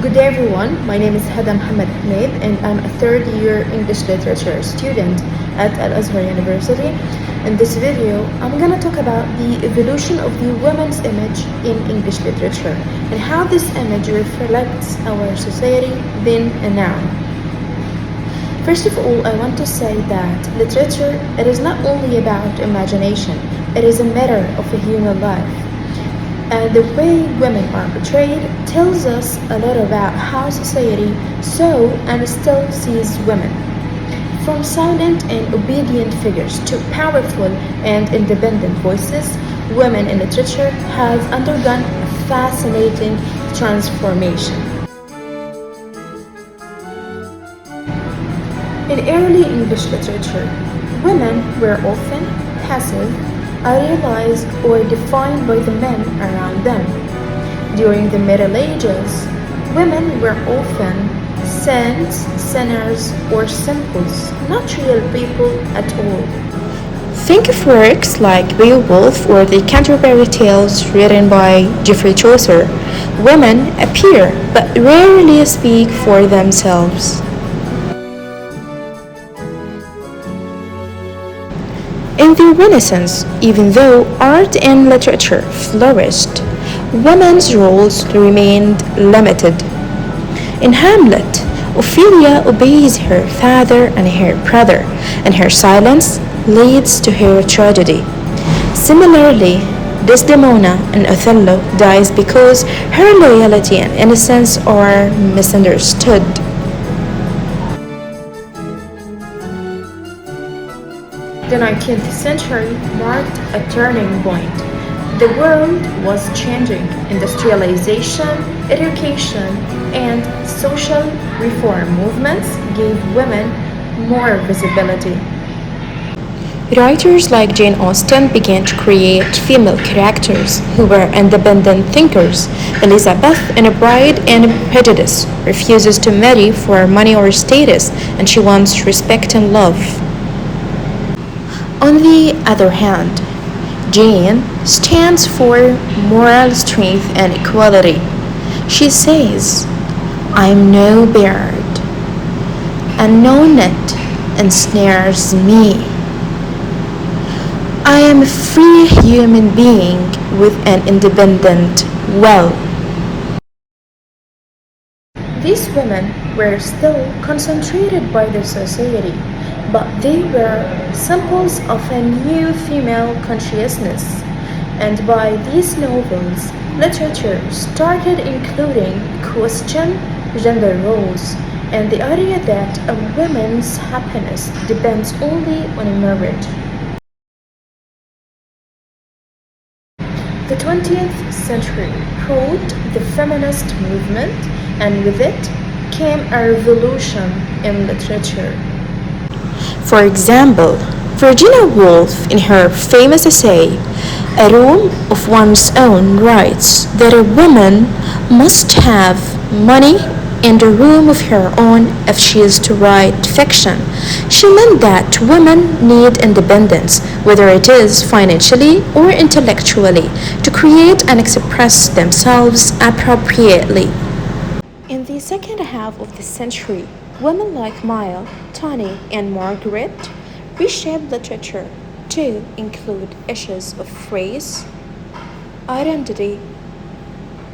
Good day everyone, my name is Hada Hemaid and I'm a third year English literature student at Al-Azhar University. In this video, I'm going to talk about the evolution of the woman's image in English literature and how this image reflects our society then and now. First of all, I want to say that literature, it is not only about imagination, it is a matter of a human life. And the way women are portrayed tells us a lot about how society saw and still sees women. From silent and obedient figures to powerful and independent voices, women in literature have undergone a fascinating transformation. In early English literature, women were often passive, idealized or defined by the men around them. During the Middle Ages, women were often saints, sinners, or simples, not real people at all. Think of works like Beowulf or the Canterbury Tales written by Geoffrey Chaucer. Women appear but rarely speak for themselves. In the Renaissance, even though art and literature flourished, women's roles remained limited. In Hamlet, Ophelia obeys her father and her brother, and her silence leads to her tragedy. Similarly, Desdemona in Othello dies because her loyalty and innocence are misunderstood. The 19th century marked a turning point. The world was changing. Industrialization, education, and social reform movements gave women more visibility. Writers like Jane Austen began to create female characters who were independent thinkers. Elizabeth, in A Pride and Prejudice, refuses to marry for money or status, and she wants respect and love. On the other hand, Jane stands for moral strength and equality. She says, "I'm no bird, and no net ensnares me. I am a free human being with an independent will." These women were still concentrated by the society, but they were symbols of a new female consciousness. And by these novels, literature started including question gender roles and the idea that a woman's happiness depends only on a marriage. The 20th century brought the feminist movement, and with it came a revolution in literature. For example, Virginia Woolf, in her famous essay, "A Room of One's Own," writes that a woman must have money and a room of her own if she is to write fiction. She meant that women need independence, whether it is financially or intellectually, to create and express themselves appropriately. In the second half of the century, women like Maya, Tani, and Margaret reshaped literature to include issues of race, identity,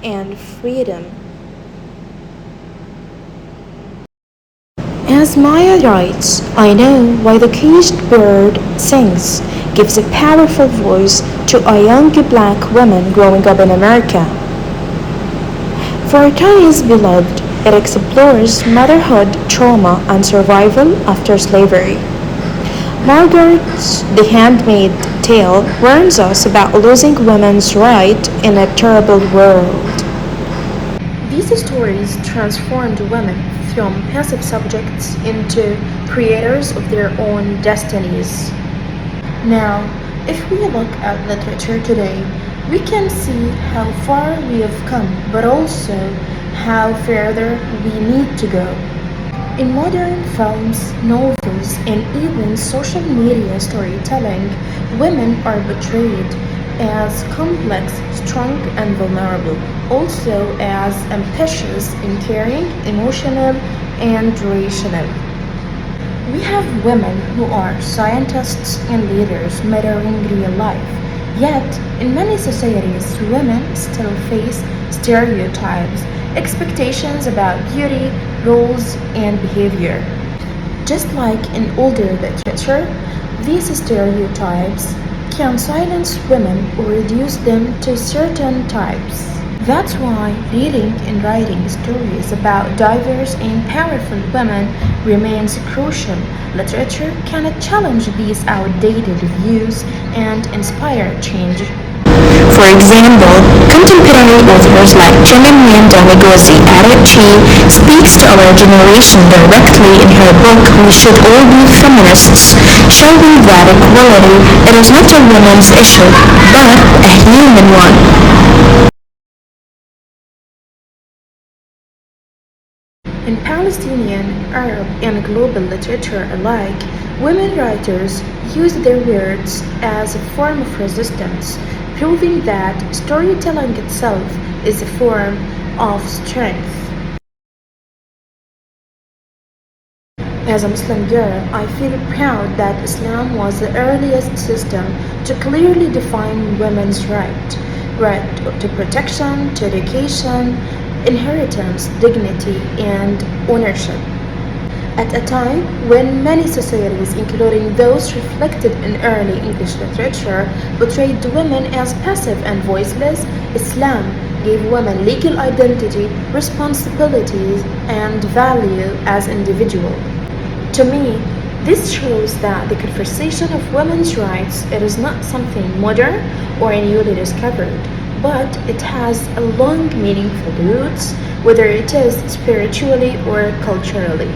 and freedom. As Maya writes, "I know why the caged bird sings," gives a powerful voice to a young black woman growing up in America. For Tani's Beloved, it explores motherhood, trauma, and survival after slavery. Margaret's The Handmaid's Tale warns us about losing women's right in a terrible world. These stories transformed women from passive subjects into creators of their own destinies. Now, if we look at literature today, we can see how far we have come, but also how further we need to go. In modern films, novels, and even social media storytelling, women are portrayed as complex, strong, and vulnerable, also as ambitious and caring, emotional, and rational. We have women who are scientists and leaders mirroring real life. Yet, in many societies, women still face stereotypes, expectations about beauty, roles, and behavior. Just like in older literature, these stereotypes can silence women or reduce them to certain types. That's why reading and writing stories about diverse and powerful women remains crucial. Literature can challenge these outdated views and inspire change. For example, contemporary authors like Chimamanda Ngozi Adichie speaks to our generation directly in her book We Should All Be Feminists, showing that equality it is not a woman's issue, but a human one. In Palestinian, Arab, and global literature alike, women writers use their words as a form of resistance, proving that storytelling itself is a form of strength. As a Muslim girl, I feel proud that Islam was the earliest system to clearly define women's right to protection, to education, inheritance, dignity, and ownership. At a time when many societies, including those reflected in early English literature, portrayed women as passive and voiceless, Islam gave women legal identity, responsibilities, and value as individuals. To me, this shows that the conversation of women's rights it is not something modern or newly discovered, but it has a long meaningful roots, whether it is spiritually or culturally.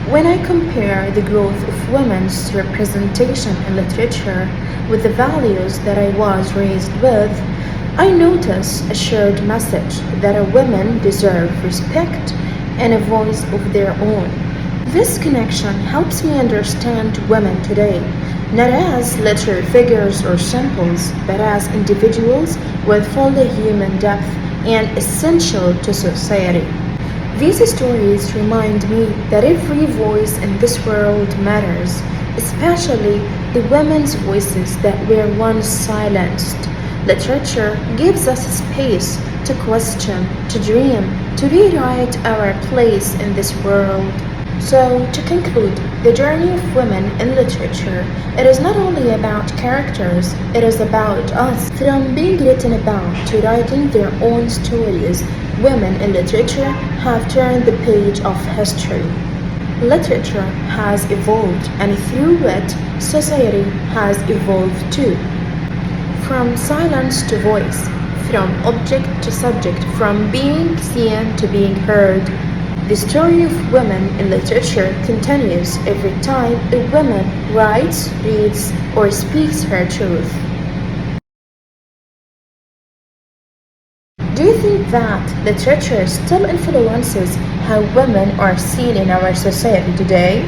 When I compare the growth of women's representation in literature with the values that I was raised with, I notice a shared message that women deserve respect and a voice of their own. This connection helps me understand women today, not as literary figures or symbols, but as individuals with full human depth and essential to society. These stories remind me that every voice in this world matters, especially the women's voices that were once silenced. Literature gives us space to question, to dream, to rewrite our place in this world. So, to conclude, the journey of women in literature, it is not only about characters, it is about us. From being written about to writing their own stories, women in literature have turned the page of history. Literature has evolved, and through it, society has evolved too. From silence to voice, from object to subject, from being seen to being heard, the story of women in literature continues every time a woman writes, reads, or speaks her truth. Do you think that literature still influences how women are seen in our society today?